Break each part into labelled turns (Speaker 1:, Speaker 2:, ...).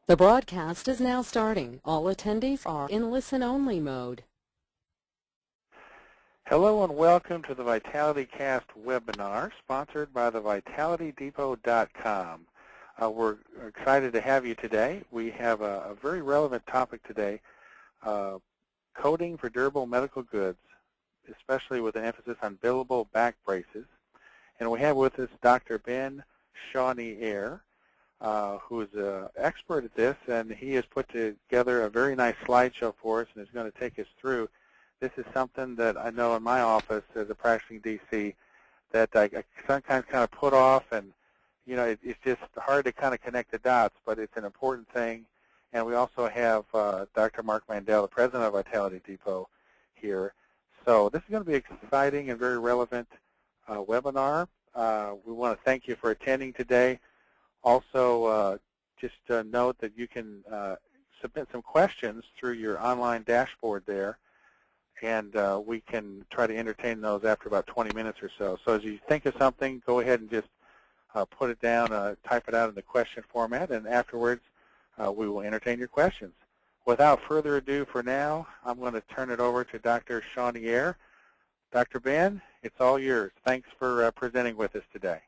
Speaker 1: The broadcast is now starting. All attendees are in listen-only mode.
Speaker 2: Hello and welcome to the VitalityCast webinar sponsored by the VitalityDepot.com. We're excited to have you today. We have a very relevant topic today, coding for durable medical goods, especially with an emphasis on billable back braces. And we have with us Dr. Ben Shawnee-Air, who is an expert at this, and he has put together a very nice slideshow for us and is going to take us through. This is something that I know in my office as a practicing DC that I sometimes kind of put off, and you know it's just hard to kind of connect the dots, but it's an important thing. And we also have Dr. Mark Mandel, the president of Vitality Depot, here. So this is going to be an exciting and very relevant webinar. We want to thank you for attending today. Also, just note that you can submit some questions through your online dashboard there, and we can try to entertain those after about 20 minutes or so. So as you think of something, go ahead and just put it down, type it out in the question format, and afterwards we will entertain your questions. Without further ado for now, I'm going to turn it over to Dr. Shawnee-Air. Dr. Ben, it's all yours. Thanks for presenting with us today.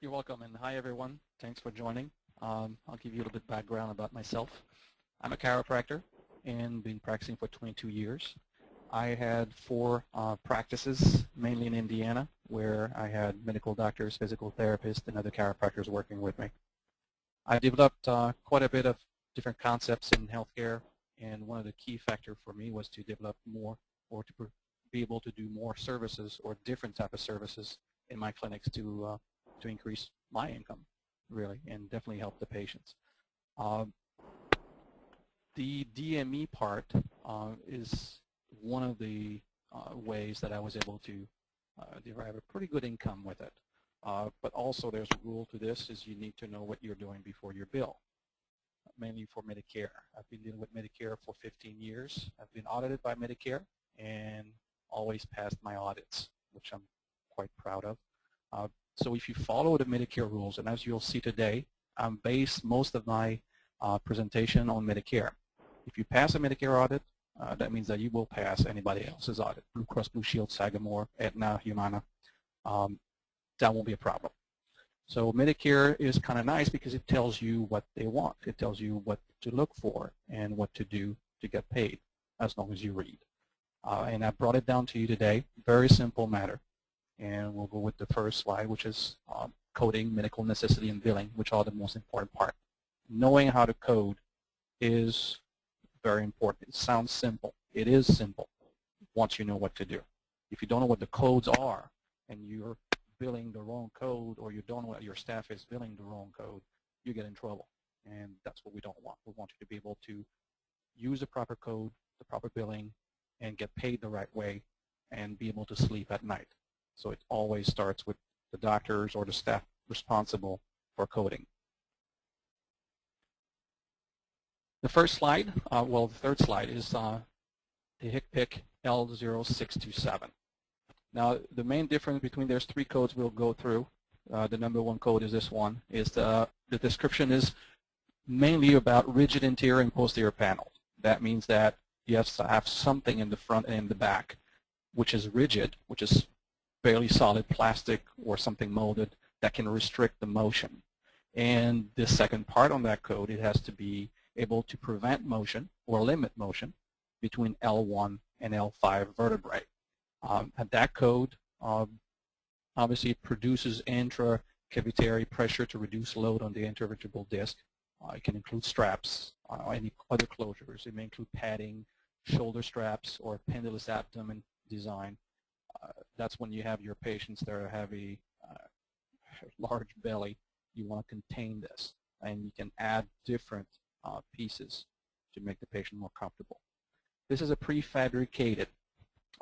Speaker 3: You're welcome, and hi everyone. Thanks for joining. I'll give you a little bit of background about myself. I'm a chiropractor and been practicing for 22 years. I had 4 practices, mainly in Indiana, where I had medical doctors, physical therapists, and other chiropractors working with me. I developed quite a bit of different concepts in healthcare, and one of the key factors for me was to develop more, or to be able to do more services or different type of services in my clinics to increase my income, really, and definitely help the patients. The DME part is one of the ways that I was able to derive a pretty good income with it. But also there's a rule to this, is you need to know what you're doing before you bill, mainly for Medicare. I've been dealing with Medicare for 15 years. I've been audited by Medicare and always passed my audits, which I'm quite proud of. So if you follow the Medicare rules, and as you'll see today, I'm based most of my presentation on Medicare. If you pass a Medicare audit, that means that you will pass anybody else's audit. Blue Cross Blue Shield, Sagamore, Aetna, Humana, that won't be a problem. So Medicare is kind of nice because it tells you what they want. It tells you what to look for and what to do to get paid, as long as you read. And I brought it down to you today. Very simple matter. And we'll go with the first slide, which is coding, medical necessity, and billing, which are the most important part. Knowing how to code is very important. It sounds simple. It is simple once you know what to do. If you don't know what the codes are and you're billing the wrong code, or you don't know what your staff is billing the wrong code, you get in trouble. And that's what we don't want. We want you to be able to use the proper code, the proper billing, and get paid the right way, and be able to sleep at night. So it always starts with the doctors or the staff responsible for coding. The first slide, well, the third slide is the HCPCS L0627. Now, the main difference between there's 3 codes we'll go through. The number 1 code is this one. Is the description is mainly about rigid anterior and posterior panels. That means that you have to have something in the front and the back, which is rigid, which is fairly solid plastic or something molded that can restrict the motion. And the second part on that code, it has to be able to prevent motion or limit motion between L1 and L5 vertebrae. And that code, obviously, it produces intracavitary pressure to reduce load on the intervertebral disc. It can include straps, any other closures. It may include padding, shoulder straps, or pendulous abdomen design. That's when you have your patients that have a large belly. You want to contain this, and you can add different pieces to make the patient more comfortable. This is a prefabricated,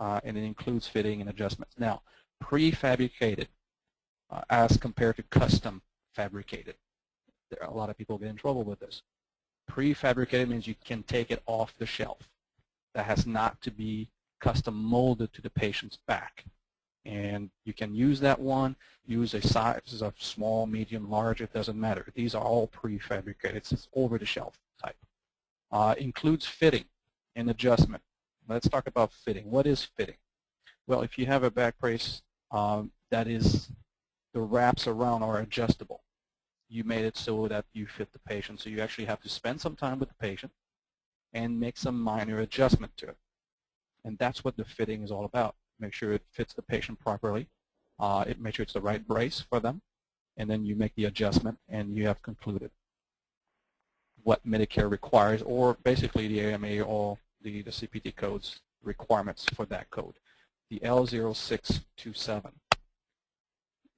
Speaker 3: and it includes fitting and adjustments. Now, prefabricated as compared to custom fabricated. There are a lot of people get in trouble with this. Prefabricated means you can take it off the shelf. That has not to be custom molded to the patient's back. And you can use that one, use a size of small, medium, large, it doesn't matter. These are all prefabricated. It's over-the-shelf type. Includes fitting and adjustment. Let's talk about fitting. What is fitting? Well, if you have a back brace that is, the wraps around are adjustable, you made it so that you fit the patient. So you actually have to spend some time with the patient and make some minor adjustment to it. And that's what the fitting is all about. Make sure it fits the patient properly. Make sure it's the right brace for them. And then you make the adjustment, and you have concluded what Medicare requires, or basically the AMA or the CPT codes requirements for that code, the L0627.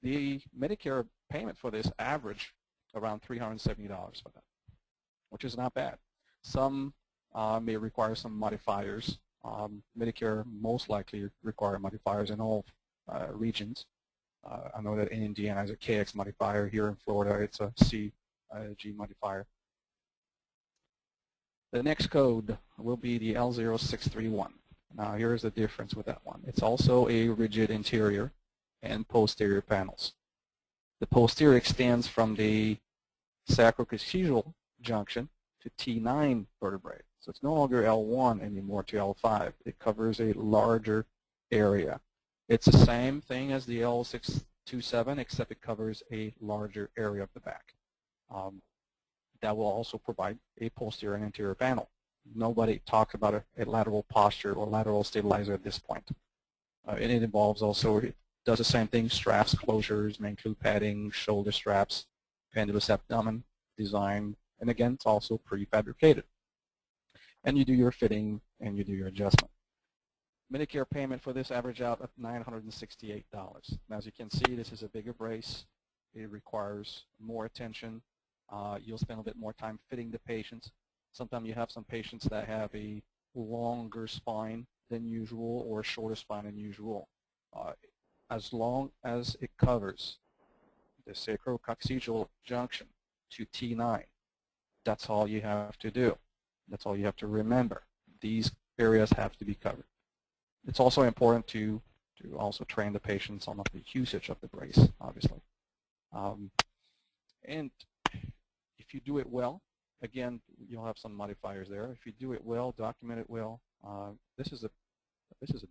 Speaker 3: The Medicare payment for this average around $370 for that, which is not bad. Some may require some modifiers. Medicare most likely require modifiers in all regions. I know that in Indiana it's a KX modifier. Here in Florida it's a CG modifier. The next code will be the L0631. Now here's the difference with that one. It's also a rigid interior and posterior panels. The posterior extends from the sacrococcygeal junction to T9 vertebrae. So it's no longer L1 anymore to L5. It covers a larger area. It's the same thing as the L627, except it covers a larger area of the back. That will also provide a posterior and anterior panel. Nobody talks about a lateral posture or lateral stabilizer at this point. And it involves also, it does the same thing, straps, closures, may include padding, shoulder straps, pendulous abdomen design, and again, it's also prefabricated. And you do your fitting and you do your adjustment. Medicare payment for this average out at $968. Now, as you can see, this is a bigger brace. It requires more attention. You'll spend a bit more time fitting the patients. Sometimes you have some patients that have a longer spine than usual or a shorter spine than usual. As long as it covers the sacrococcygeal junction to T9, that's all you have to do. That's all you have to remember. These areas have to be covered. It's also important to also train the patients on the usage of the brace, obviously. And if you do it well, again, you'll have some modifiers there. If you do it well, document it well, this is a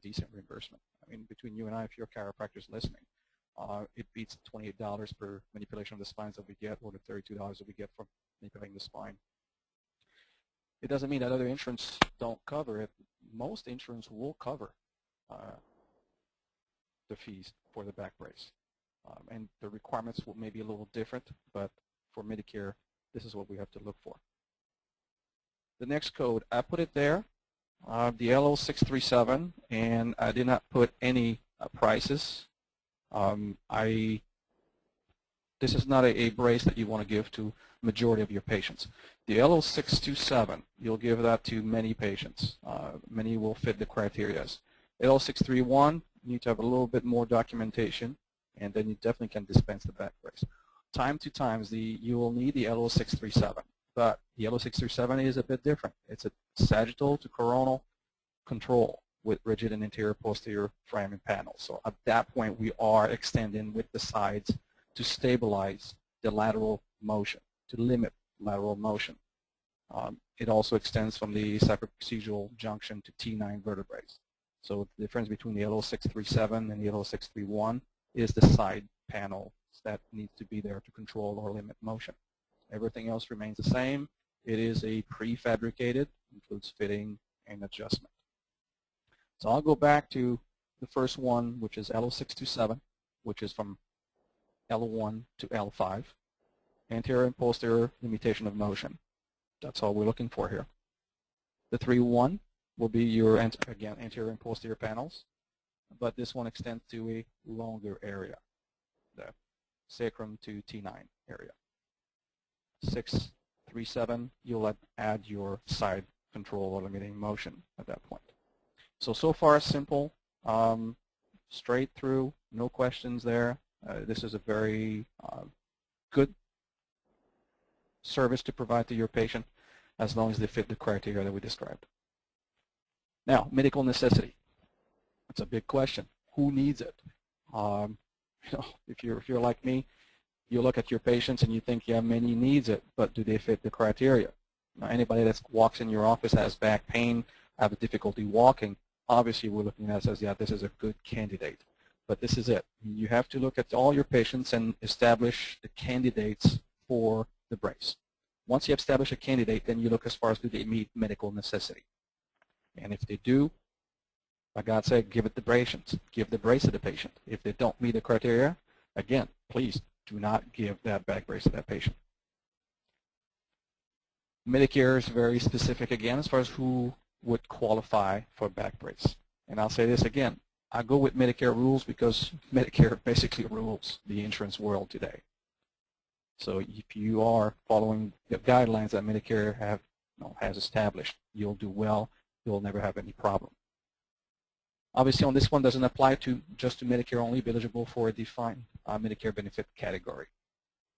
Speaker 3: decent reimbursement. I mean, between you and I, if you're a chiropractor listening, it beats $28 per manipulation of the spines that we get, or the $32 that we get from manipulating the spine. It doesn't mean that other insurance don't cover it. Most insurance will cover the fees for the back brace. And the requirements may be a little different, but for Medicare, this is what we have to look for. The next code, I put it there, the L0637, and I did not put any prices. This is not a brace that you want to give to majority of your patients. The L0627, you'll give that to many patients. Many will fit the criteria. L0631, you need to have a little bit more documentation, and then you definitely can dispense the back brace. Time to times, you will need the L0637, but the L0637 is a bit different. It's a sagittal to coronal control with rigid and anterior posterior framing panels. So at that point, we are extending with the sides to stabilize the lateral motion, to limit lateral motion. It also extends from the sacrococcygeal junction to T9 vertebrae. So the difference between the L0637 and the L0631 is the side panel that needs to be there to control or limit motion. Everything else remains the same. It is a prefabricated, includes fitting and adjustment. So I'll go back to the first one, which is L0627, which is from L1 to L5. Anterior and posterior limitation of motion. That's all we're looking for here. The 3.1 will be your, again, anterior and posterior panels, but this one extends to a longer area, the sacrum to T9 area. 6.3.7, you'll add your side control or limiting motion at that point. So far simple, straight through, no questions there. This is a very good service to provide to your patient as long as they fit the criteria that we described. Now, medical necessity. It's a big question. Who needs it? If you're like me, you look at your patients and you think, yeah, many needs it, but do they fit the criteria? Now, anybody that walks in your office has back pain, have difficulty walking, obviously we're looking at it as, yeah, this is a good candidate. But this is it. You have to look at all your patients and establish the candidates for the brace. Once you establish a candidate, then you look as far as do they meet medical necessity. And if they do, like God said, give it the patients. Give the brace to the patient. If they don't meet the criteria, again, please do not give that back brace to that patient. Medicare is very specific again as far as who would qualify for back brace. And I'll say this again, I go with Medicare rules because Medicare basically rules the insurance world today. So if you are following the guidelines that Medicare has established, you'll do well, you'll never have any problem. Obviously on this one doesn't apply just to Medicare only, be eligible for a defined Medicare benefit category.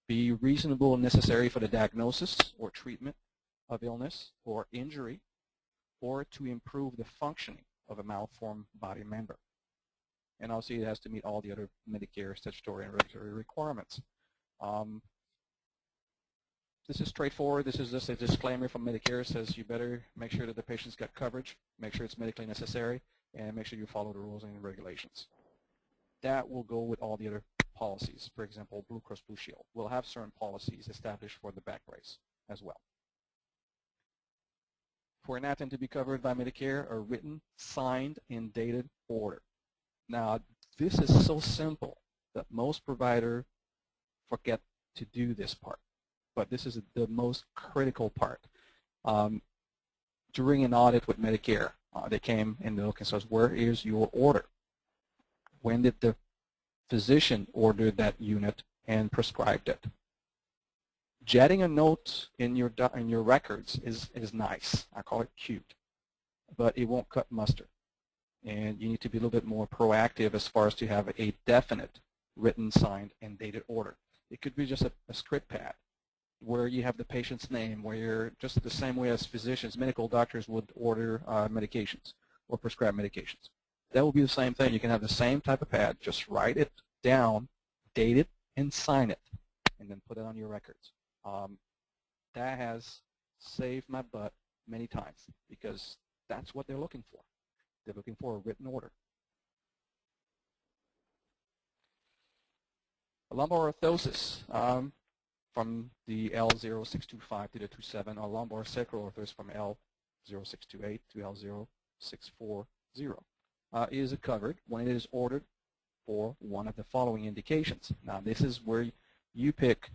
Speaker 3: Be reasonable and necessary for the diagnosis or treatment of illness or injury, or to improve the functioning of a malformed body member. And obviously it has to meet all the other Medicare statutory and regulatory requirements. This is straightforward. This is just a disclaimer from Medicare. It says you better make sure that the patient's got coverage, make sure it's medically necessary, and make sure you follow the rules and regulations. That will go with all the other policies. For example, Blue Cross Blue Shield will have certain policies established for the back brace as well. For an item to be covered by Medicare, a written, signed, and dated order. Now, this is so simple that most providers forget to do this part, but this is the most critical part. During an audit with Medicare, they came and they looked and says, where is your order? When did the physician order that unit and prescribed it? Jotting a note in your records is nice. I call it cute, but it won't cut mustard. And you need to be a little bit more proactive as far as to have a definite written, signed, and dated order. It could be just a script pad where you have the patient's name, where you're just the same way as physicians, medical doctors would order medications or prescribe medications. That will be the same thing. You can have the same type of pad. Just write it down, date it, and sign it, and then put it on your records. That has saved my butt many times because that's what they're looking for. They're looking for a written order. A lumbar orthosis from the L0625 to the 27, or lumbar sacral orthosis from L0628 to L0640 is covered when it is ordered for one of the following indications. Now this is where you pick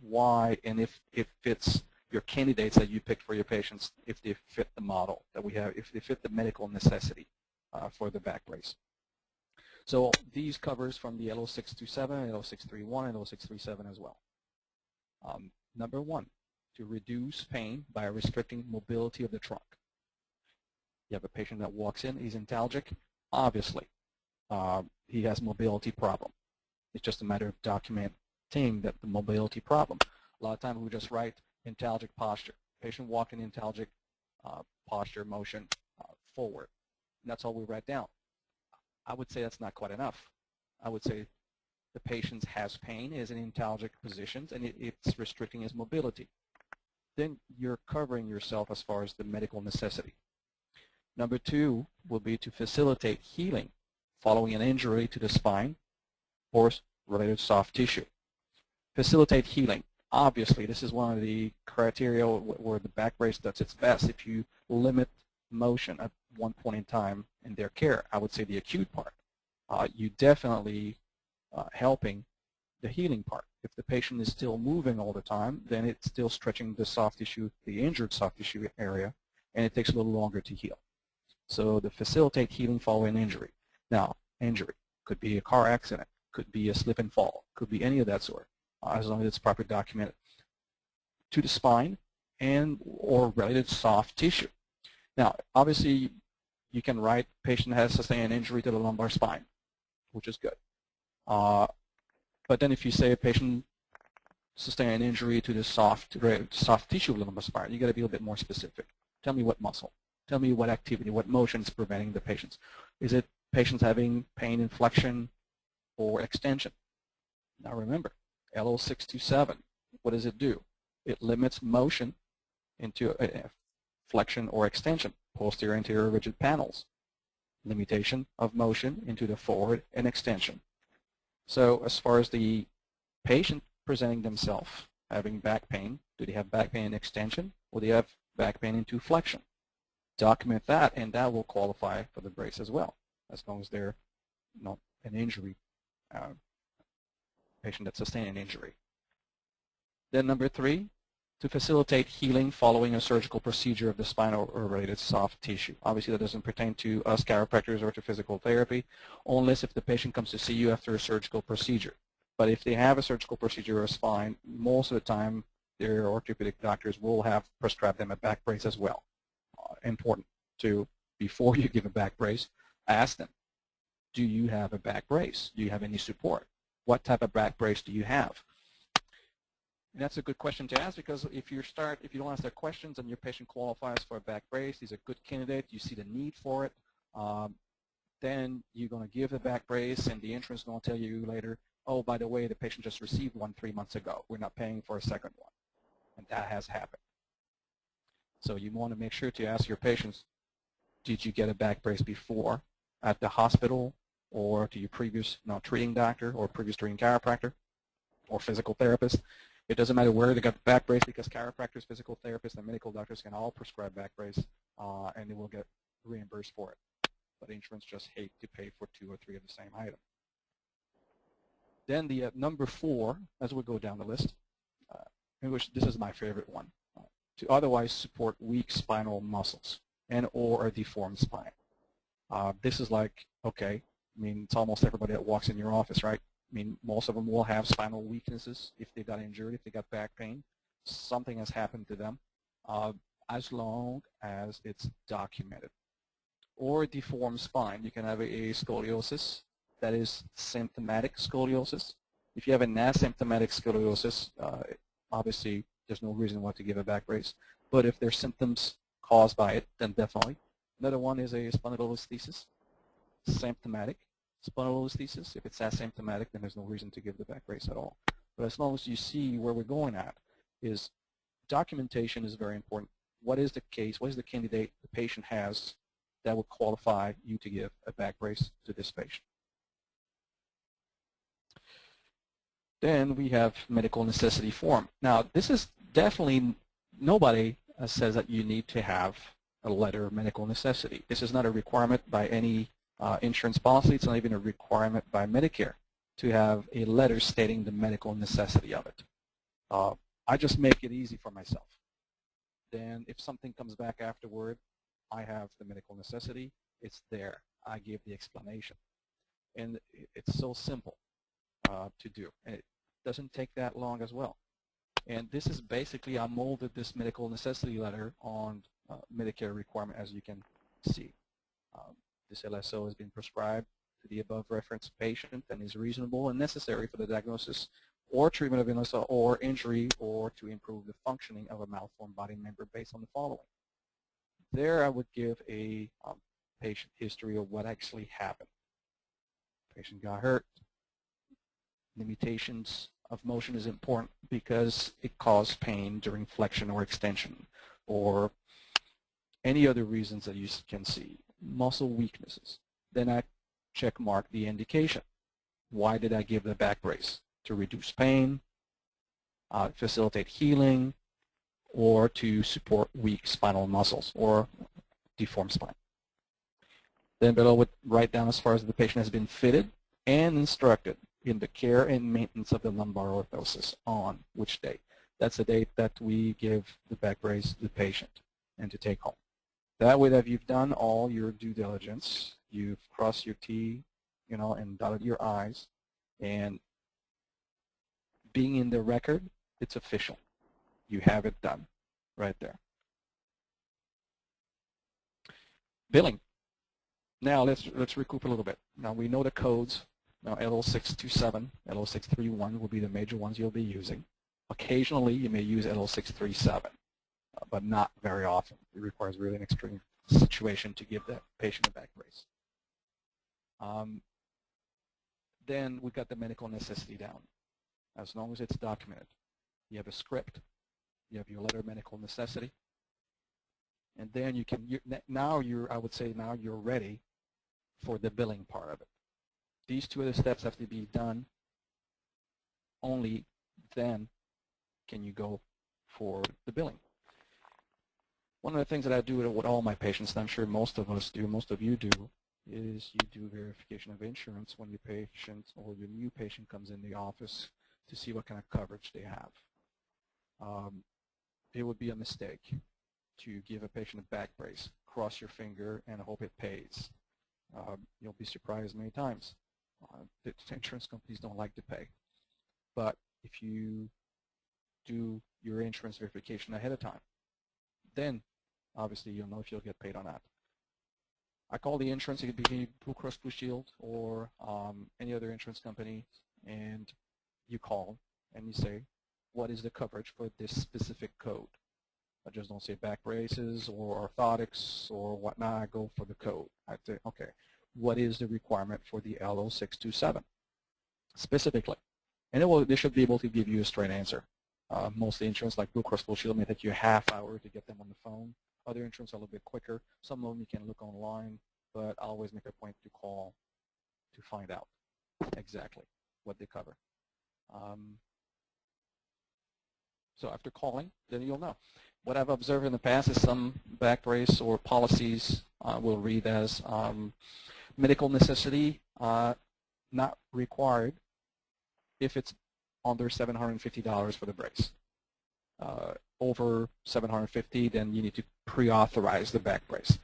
Speaker 3: why and if it fits your candidates that you pick for your patients, if they fit the model that we have, if they fit the medical necessity for the back brace. So these covers from the L0627, L0631, and L0637 as well. Number one, to reduce pain by restricting mobility of the trunk. You have a patient that walks in, he's antalgic, obviously he has mobility problem. It's just a matter of documenting that the mobility problem. A lot of times we just write antalgic posture. Patient walking antalgic posture, motion forward. And that's all we write down. I would say that's not quite enough. I would say the patient has pain, is in antalgic positions, and it's restricting his mobility. Then you're covering yourself as far as the medical necessity. Number two will be to facilitate healing following an injury to the spine or related soft tissue. Facilitate healing. Obviously, this is one of the criteria where the back brace does its best. If you limit motion at one point in time in their care, I would say the acute part, you definitely helping the healing part. If the patient is still moving all the time, then it's still stretching the soft tissue, the injured soft tissue area, and it takes a little longer to heal. So to facilitate healing following injury. Now, injury could be a car accident, could be a slip and fall, could be any of that sort, as long as it's properly documented. To the spine and or related soft tissue. Now, obviously, you can write patient has sustained an injury to the lumbar spine, which is good. But then if you say a patient sustained an injury to the soft tissue of the lumbar spine, you got to be a little bit more specific. Tell me what muscle. Tell me what activity, what motion is preventing the patients. Is it patients having pain in flexion or extension. Now remember, LO627, what does it do? It limits motion into a flexion or extension, posterior anterior rigid panels. Limitation of motion into the forward and extension. So as far as the patient presenting themselves having back pain, do they have back pain in extension or do they have back pain into flexion? Document that, and that will qualify for the brace as well, as long as they're not an injury, patient that sustained an injury. Then number 3, to facilitate healing following a surgical procedure of the spinal or related soft tissue. Obviously, that doesn't pertain to us chiropractors or to physical therapy, unless if the patient comes to see you after a surgical procedure. But if they have a surgical procedure of spine, most of the time their orthopedic doctors will have prescribed them a back brace as well. Important to, before you give a back brace, ask them, do you have a back brace? Do you have any support? What type of back brace do you have? And that's a good question to ask, because if you don't ask that questions and your patient qualifies for a back brace, he's a good candidate, you see the need for it, then you're going to give the back brace and the insurance is going to tell you later, oh, by the way, the patient just received one 3 months ago. We're not paying for a second one. And that has happened. So you want to make sure to ask your patients, did you get a back brace before at the hospital or to your previous treating doctor or previous treating chiropractor or physical therapist? It doesn't matter where they got the back brace, because chiropractors, physical therapists, and medical doctors can all prescribe back brace, and they will get reimbursed for it. But insurance just hate to pay for 2 or 3 of the same item. Then the number 4, as we go down the list, which this is my favorite one, to otherwise support weak spinal muscles and or a deformed spine. This is like, okay, I mean, it's almost everybody that walks in your office, right? I mean, most of them will have spinal weaknesses if they got injured, if they got back pain. Something has happened to them, as long as it's documented. Or a deformed spine. You can have a scoliosis that is symptomatic scoliosis. If you have an asymptomatic scoliosis, obviously there's no reason why to give a back brace. But if there's symptoms caused by it, then definitely. Another one is a spondylolisthesis, symptomatic spondylolisthesis. If it's asymptomatic, then there's no reason to give the back brace at all. But as long as you see where we're going at, is documentation is very important. What is the case? What is the candidate the patient has that would qualify you to give a back brace to this patient? Then we have medical necessity form. Now, this is definitely, nobody says that you need to have a letter of medical necessity. This is not a requirement by any insurance policy. It's not even a requirement by Medicare to have a letter stating the medical necessity of it. I just make it easy for myself. Then if something comes back afterward, I have the medical necessity. It's there. I give the explanation. And it's so simple to do. And it doesn't take that long as well. And this is basically, I molded this medical necessity letter on Medicare requirement, as you can see. This LSO has been prescribed to the above referenced patient and is reasonable and necessary for the diagnosis or treatment of illness or injury or to improve the functioning of a malformed body member based on the following. There I would give a patient history of what actually happened. Patient got hurt. Limitations of motion is important because it caused pain during flexion or extension or any other reasons that you can see. Muscle weaknesses. Then I check mark the indication. Why did I give the back brace? To reduce pain, facilitate healing, or to support weak spinal muscles or deformed spine. Then below would write down as far as the patient has been fitted and instructed in the care and maintenance of the lumbar orthosis on which date. That's the date that we give the back brace to the patient and to take home. That way that you've done all your due diligence, you've crossed your T, and dotted your I's, and being in the record, it's official. You have it done right there. Billing. Now let's recoup a little bit. Now we know the codes. Now LO627, LO631 will be the major ones you'll be using. Occasionally you may use LO637, but not very often. It requires really an extreme situation to give that patient a back brace. then we got the medical necessity down. As long as it's documented. You have a script, you have your letter of medical necessity, and then you can, I would say now you're ready for the billing part of it. These two other steps have to be done. Only then can you go for the billing. One of the things that I do with all my patients, and I'm sure most of us do, most of you do, is you do verification of insurance when your patient or your new patient comes in the office to see what kind of coverage they have. It would be a mistake to give a patient a back brace, cross your finger, and hope it pays. You'll be surprised many times. The insurance companies don't like to pay. But if you do your insurance verification ahead of time, then obviously you'll know if you'll get paid or not. I call the insurance, it could be Blue Cross Blue Shield or any other insurance company, and you call and you say, what is the coverage for this specific code? I just don't say back braces or orthotics or whatnot. I go for the code. I say, okay, what is the requirement for the LO627 specifically? And they should be able to give you a straight answer. Most of the insurance, like Blue Cross Blue Shield, may take you a half hour to get them on the phone. Other insurance are a little bit quicker. Some of them you can look online, but I always make a point to call to find out exactly what they cover. So after calling, then you'll know. What I've observed in the past is some back brace or policies will read as medical necessity not required if it's under $750 for the brace. Over $750, then you need to pre-authorize the back brace.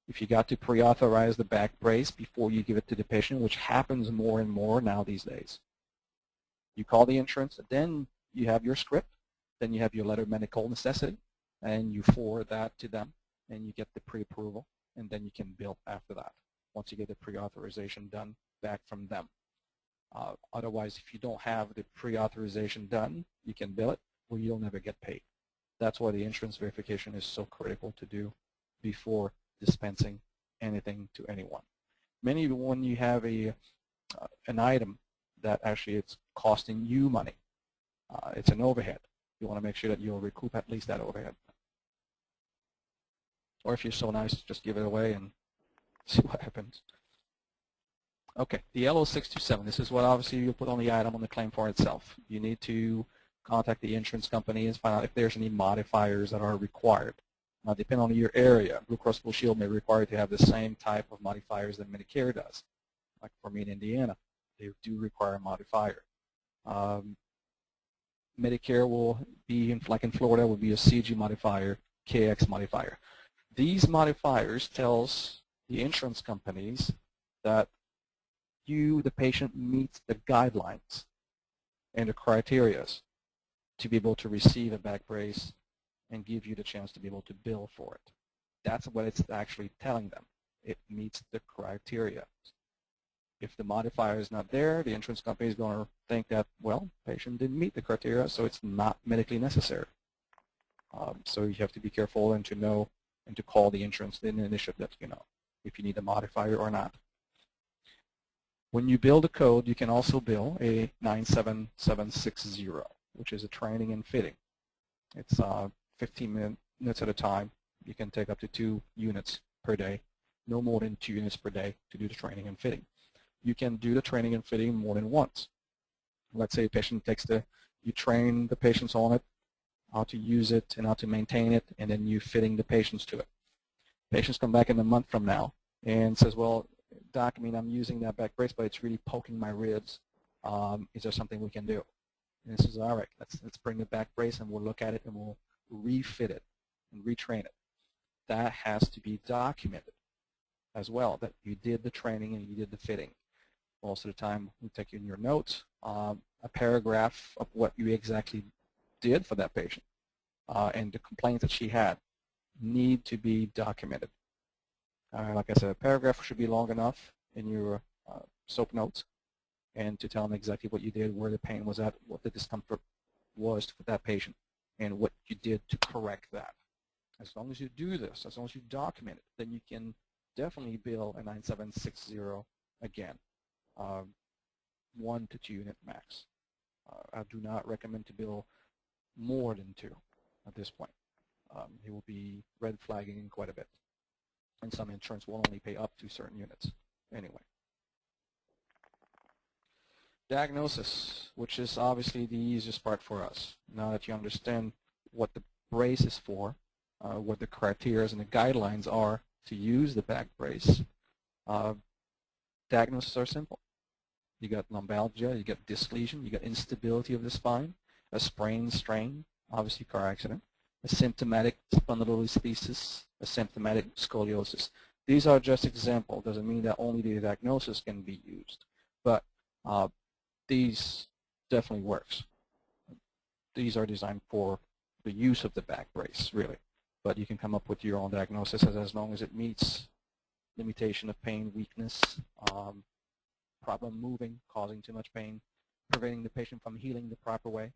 Speaker 3: If you got to pre-authorize the back brace before you give it to the patient, which happens more and more now these days, you call the insurance, then you have your script, then you have your letter of medical necessity, and you forward that to them, and you get the pre-approval, and then you can bill after that, once you get the pre-authorization done back from them. Otherwise, if you don't have the pre-authorization done, you can bill it, or you'll never get paid. That's why the insurance verification is so critical to do before dispensing anything to anyone. Many, when you have an item that actually it's costing you money, it's an overhead, you want to make sure that you'll recoup at least that overhead. Or if you're so nice, just give it away and see what happens. Okay, the LO627, this is what obviously you'll put on the item on the claim form itself. You need to contact the insurance company and find out if there's any modifiers that are required. Now, depending on your area, Blue Cross Blue Shield may require you to have the same type of modifiers that Medicare does. Like for me in Indiana, they do require a modifier. Medicare will be, like in Florida, will be a CG modifier, KX modifier. These modifiers tells the insurance companies that you, the patient, meets the guidelines and the criteria to be able to receive a back brace and give you the chance to be able to bill for it. That's what it's actually telling them. It meets the criteria. If the modifier is not there, the insurance company is going to think that, well, patient didn't meet the criteria, so it's not medically necessary. So you have to be careful and to know and to call the insurance then and they should let you know if you need a modifier or not. When you bill the code, you can also bill a 97760, which is a training and fitting. It's 15 minutes at a time. You can take up to 2 units per day, no more than 2 units per day to do the training and fitting. You can do the training and fitting more than once. Let's say a patient you train the patients on it, how to use it and how to maintain it, and then you fitting the patients to it. Patients come back in a month from now and says, well, doc, I mean, I'm using that back brace, but it's really poking my ribs. Is there something we can do? And he says, all right, let's bring the back brace and we'll look at it and we'll refit it and retrain it. That has to be documented as well, that you did the training and you did the fitting. Most of the time, we take in your notes a paragraph of what you exactly did for that patient and the complaints that she had need to be documented. Like I said, a paragraph should be long enough in your SOAP notes and to tell them exactly what you did, where the pain was at, what the discomfort was for that patient, and what you did to correct that. As long as you do this, as long as you document it, then you can definitely bill a 9760 again. 1 to 2 unit max. I do not recommend to bill more than 2 at this point. It will be red flagging quite a bit. And some insurance will only pay up to certain units anyway. Diagnosis, which is obviously the easiest part for us. Now that you understand what the brace is for, what the criteria and the guidelines are to use the back brace, diagnoses are simple. You got lumbalgia, you got disc lesion, you got instability of the spine, a sprain, strain, obviously car accident, a symptomatic spondylolisthesis, a symptomatic scoliosis. These are just examples. Doesn't mean that only the diagnosis can be used, but these definitely works. These are designed for the use of the back brace, really. But you can come up with your own diagnosis as long as it meets limitation of pain, weakness, problem moving, causing too much pain, preventing the patient from healing the proper way,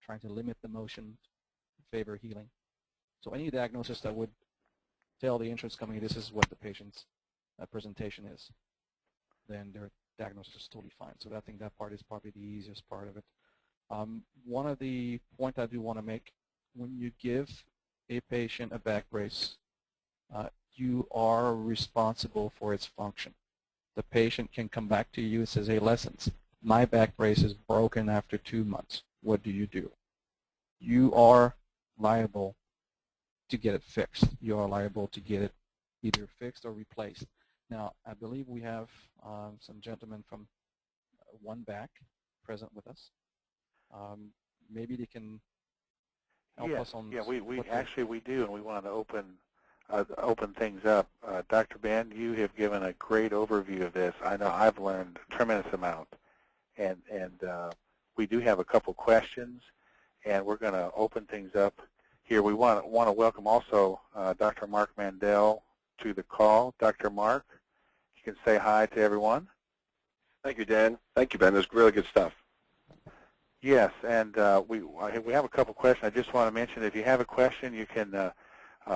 Speaker 3: trying to limit the motion, favor healing. So any diagnosis that would tell the insurance company this is what the patient's presentation is, then their diagnosis is totally fine. So I think that part is probably the easiest part of it. One of the points I do want to make, when you give a patient a back brace, you are responsible for its function. The patient can come back to you and says, hey, lessons, my back brace is broken after 2 months. What do you do? You are liable to get it fixed. You are liable to get it either fixed or replaced. Now, I believe we have some gentlemen from One Back present with us. Maybe they can help us on.
Speaker 2: Yeah, we do, and we want to open things up. Dr. Ben, you have given a great overview of this. I know I've learned a tremendous amount, and we do have a couple questions, and we're going to open things up here. We want to welcome also Dr. Mark Mandel to the call. Dr. Mark, you can say hi to everyone.
Speaker 4: Thank you, Dan. Thank you, Ben. That's really good stuff.
Speaker 2: Yes, and we have a couple questions. I just want to mention if you have a question, you can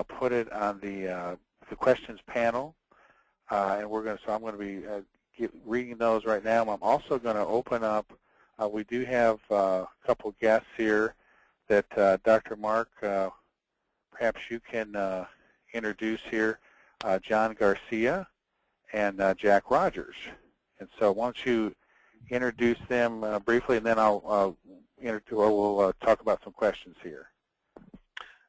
Speaker 2: put it on the questions panel, and I'm going to be reading those right now. I'm also going to open up. We do have a couple guests here that Dr. Mark, perhaps you can introduce here, John Garcia and Jack Rogers. And so why don't you introduce them briefly, and then we'll talk about some questions here.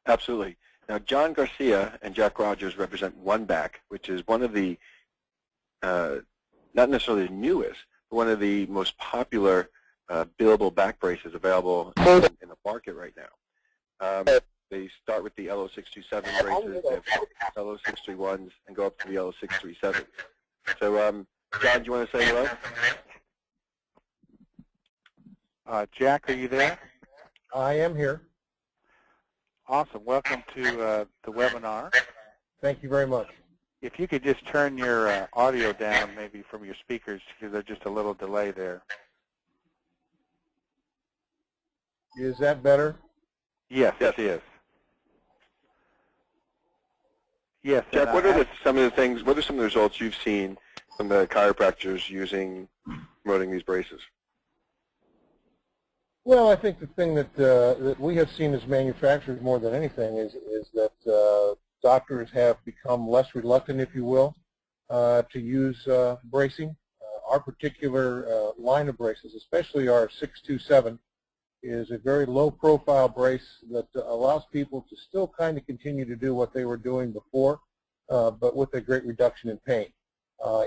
Speaker 4: Absolutely. Now, John Garcia and Jack Rogers represent One Back, which is one of the, not necessarily the newest, but one of the most popular billable back braces available in the market right now. They start with the LO627 braces, they have LO631s, and go up to the LO637. So, John, do you want to say hello?
Speaker 2: Jack, are you there?
Speaker 5: I am here.
Speaker 2: Awesome. Welcome to the webinar.
Speaker 5: Thank you very much.
Speaker 2: If you could just turn your audio down maybe from your speakers, because there's just a little delay there.
Speaker 5: Is that better?
Speaker 2: Yes, it is. Yes.
Speaker 4: Jack, what are some of the results you've seen from the chiropractors promoting these braces?
Speaker 5: Well, I think the thing that we have seen as manufacturers more than anything is that doctors have become less reluctant, if you will, to use bracing. Our particular line of braces, especially our 627, is a very low-profile brace that allows people to still kind of continue to do what they were doing before, but with a great reduction in pain.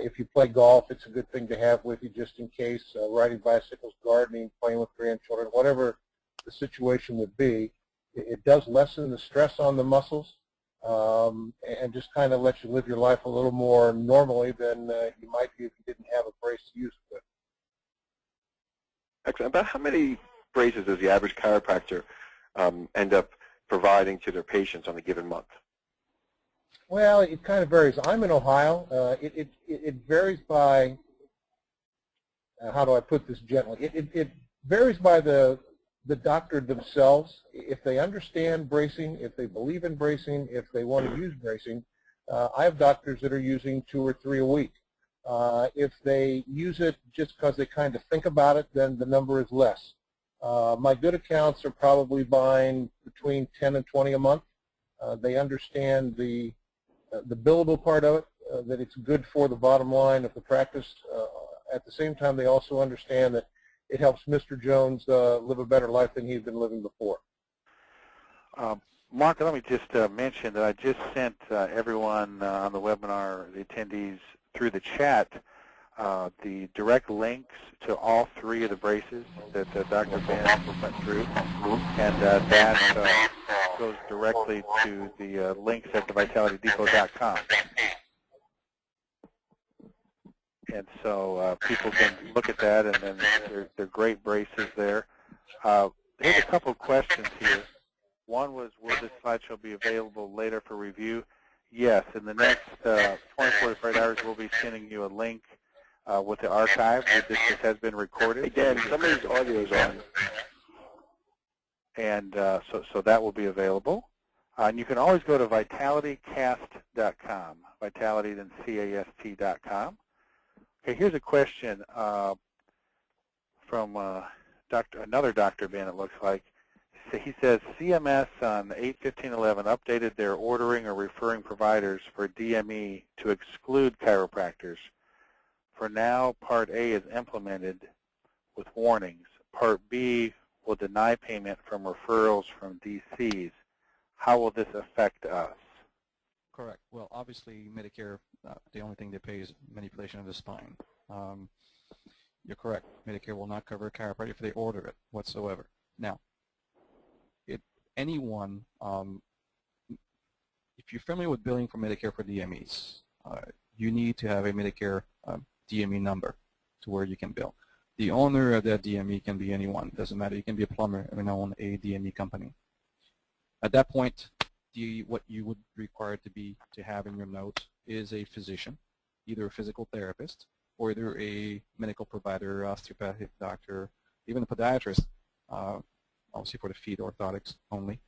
Speaker 5: If you play golf, it's a good thing to have with you just in case, riding bicycles, gardening, playing with grandchildren, whatever the situation would be. It does lessen the stress on the muscles and just kind of lets you live your life a little more normally than you might be if you didn't have a brace to use it with.
Speaker 4: Excellent. About how many braces does the average chiropractor end up providing to their patients on a given month?
Speaker 5: Well, it kind of varies. I'm in Ohio. It varies by, how do I put this gently? It varies by the doctor themselves. If they understand bracing, if they believe in bracing, if they want to use bracing, I have doctors that are using 2 or 3 a week. If they use it just because they kind of think about it, then the number is less. My good accounts are probably buying between 10 and 20 a month. They understand the billable part of it, that it's good for the bottom line of the practice. At the same time, they also understand that it helps Mr. Jones live a better life than he's been living before.
Speaker 2: Mark, let me just mention that I just sent everyone on the webinar, the attendees, through the chat, the direct links to all three of the braces that Dr. Ben went through, and that goes directly to the links at thevitalitydepot.com. And so people can look at that, and then they're great braces there. Here's a couple of questions here. One was, will this slideshow be available later for review? Yes, in the next 24 to 48 hours, we'll be sending you a link with the archive. This has been recorded.
Speaker 4: Again, somebody's audio is on.
Speaker 2: And so that will be available. And you can always go to vitalitycast.com, vitality then CAST.com. Okay, here's a question from another Dr. Ben, it looks like. He says, CMS on 8/15/11 updated their ordering or referring providers for DME to exclude chiropractors. For now, Part A is implemented with warnings. Part B will deny payment from referrals from DCs. How will this affect us?
Speaker 3: Correct. Well, obviously, Medicare, the only thing they pay is manipulation of the spine. You're correct. Medicare will not cover chiropractic if they order it whatsoever. Now, anyone, if you're familiar with billing for Medicare for DMEs, you need to have a Medicare DME number to where you can bill. The owner of that DME can be anyone. It doesn't matter. You can be a plumber and own a DME company. At that point, what you would require to have in your notes is a physician, either a physical therapist or either a medical provider, osteopathic doctor, even a podiatrist, obviously for the feet orthotics only,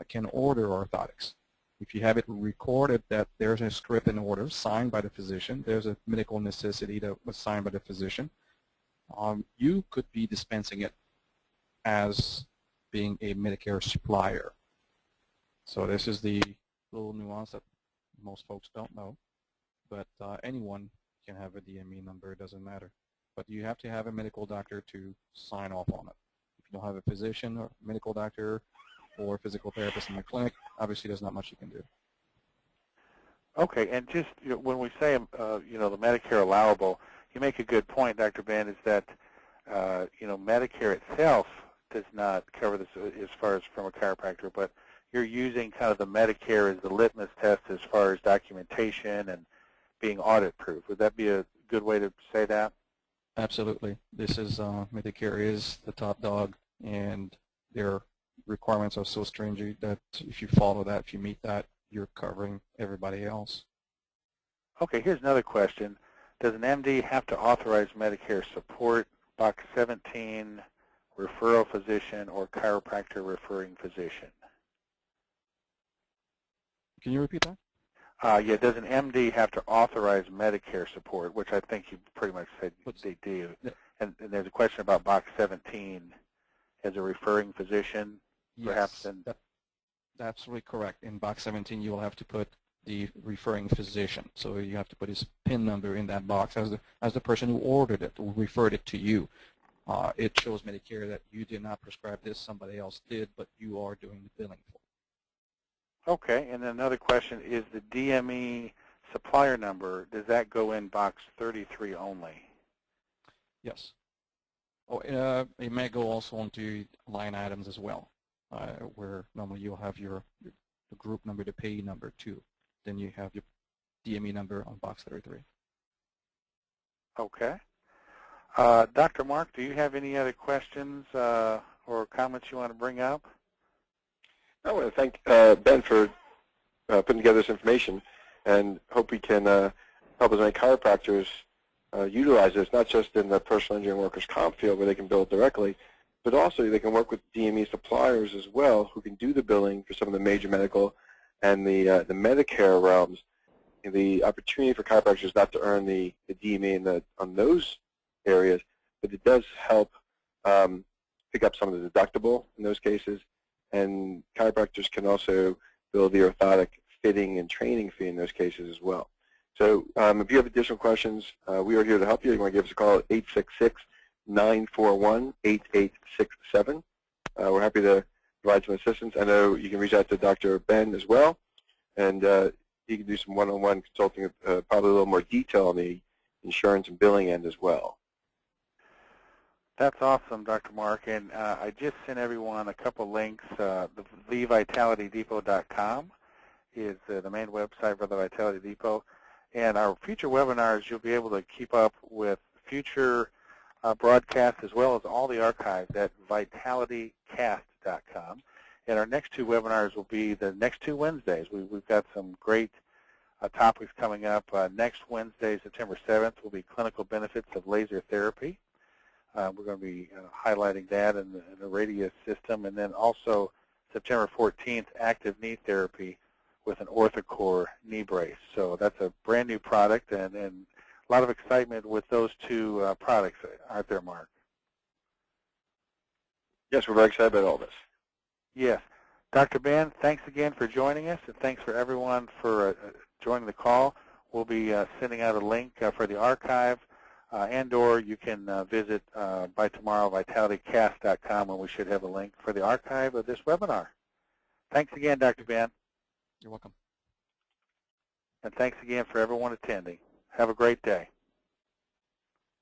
Speaker 3: can order orthotics. If you have it recorded that there's a script in order signed by the physician, there's a medical necessity that was signed by the physician, you could be dispensing it as being a Medicare supplier. So this is the little nuance that most folks don't know, but anyone can have a DME number, it doesn't matter. But you have to have a medical doctor to sign off on it. If you don't have a physician or medical doctor or physical therapist in the clinic, obviously there's not much you can do.
Speaker 2: Okay, and just when we say the Medicare allowable, you make a good point, Dr. Ben, is that Medicare itself does not cover this as far as from a chiropractor, but you're using kind of the Medicare as the litmus test as far as documentation and being audit-proof. Would that be a good way to say that?
Speaker 3: Absolutely. This is Medicare is the top dog, and their requirements are so stringent that if you follow that, if you meet that, you're covering everybody else.
Speaker 2: Okay, here's another question. Does an MD have to authorize Medicare support, Box 17, referral physician, or chiropractor referring physician?
Speaker 3: Can you repeat that?
Speaker 2: Yeah, does an MD have to authorize Medicare support, which I think you pretty much said they do.
Speaker 3: Yeah.
Speaker 2: And there's a question about Box 17 as a referring physician, perhaps.
Speaker 3: Yes, that's absolutely correct. In Box 17, you will have to put the referring physician. So you have to put his PIN number in that box as the person who ordered it, who referred it to you. It shows Medicare that you did not prescribe this, somebody else did, but you are doing the billing for it.
Speaker 2: Okay, and then another question is the DME supplier number, does that go in Box 33 only?
Speaker 3: Yes. Oh, it may go also onto line items as well, where normally you'll have the group number, the payee number too. Then you have your DME number on Box 33.
Speaker 2: Okay. Dr. Mark, do you have any other questions or comments you want to bring up?
Speaker 4: I want to thank Ben for putting together this information, and hope we can help as many chiropractors utilize this, not just in the personal injury and workers' comp field where they can bill directly, but also they can work with DME suppliers as well who can do the billing for some of the major medical and the Medicare realms. the opportunity for chiropractors not to earn the DME on those areas, but it does help pick up some of the deductible in those cases. And chiropractors can also bill the orthotic fitting and training fee in those cases as well. So if you have additional questions, we are here to help you. You want to give us a call at 866-941-8867. We're happy to provide some assistance. I know you can reach out to Dr. Ben as well, and he can do some one-on-one consulting, probably a little more detail on the insurance and billing end as well.
Speaker 2: That's awesome, Dr. Mark, and I just sent everyone a couple links. TheVitalityDepot.com is the main website for the Vitality Depot, and our future webinars, you'll be able to keep up with future broadcasts as well as all the archives at vitalitycast.com. And our next two webinars will be the next 2 Wednesdays. We've got some great topics coming up. Next Wednesday, September 7th, will be clinical benefits of laser therapy. We're going to be highlighting that in the radius system. And then also September 14th, active knee therapy with an OrthoCore knee brace. So that's a brand new product, and a lot of excitement with those two products, aren't there, Mark?
Speaker 4: Yes, we're very excited about all this.
Speaker 2: Yes. Dr. Ben, thanks again for joining us, and thanks for everyone for joining the call. We'll be sending out a link for the archive, and/or you can visit by tomorrow vitalitycast.com, and we should have a link for the archive of this webinar. Thanks again, Dr. Ben.
Speaker 3: You're welcome.
Speaker 2: And thanks again for everyone attending. Have a great day.